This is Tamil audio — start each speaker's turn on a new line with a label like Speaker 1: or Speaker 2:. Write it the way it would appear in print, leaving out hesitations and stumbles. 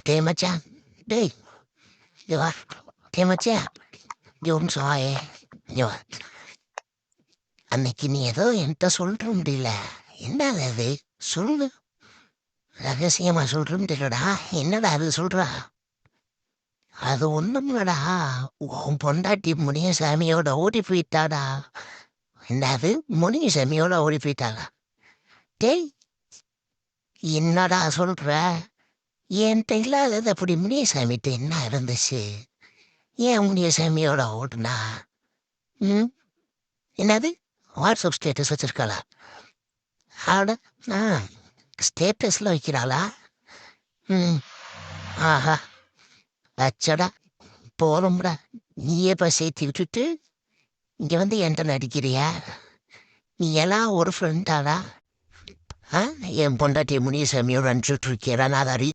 Speaker 1: டேய் மச்சான், டேய் இங்க வா. டேய் மச்சான், இங்க ஒரு நிமிஷம் வாயேன். இங்க வா. அன்னைக்கு நீ ஏதோ என்கிட்ட சொல்ற முடியல. என்னது அது? சொல்லு. ரகசியமா சொல்றேன்னு தெரியலடா. என்னடா அது சொல்றா? அது ஒண்ணும் இல்லடா. உன் பொண்டாட்டி முனியசாமியோட ஓடி போயிட்டாடா. என்னது? முனியசாமியோட ஓடி போயிட்டாளா? டேய் என்னடா சொல்ற? என்கிட்ட இல்லாதது அப்படி முனியசாமிகிட்ட என்ன இருந்துச்சு? ஏன் முனியசாமியோட ஓடுனா? ம் என்னது? வாட்ஸ்அப் ஸ்டேட்டஸ் வச்சிருக்காளா? அட ஆ ஸ்டேட்டஸ்ல வைக்கிறாளா? ம் ஆஹா அச்சடா போதும்டா. நீயே போய் சேர்த்து விட்டுட்டு இங்க வந்து என்கிட்ட நடிக்கிறியா? நீ எல்லாம் ஒரு ஃப்ரெண்டாடா? ஆ என் பொண்டாட்டி முனியசாமியோட அனுப்பிச்சுட்டு இருக்கியடா நான் அதை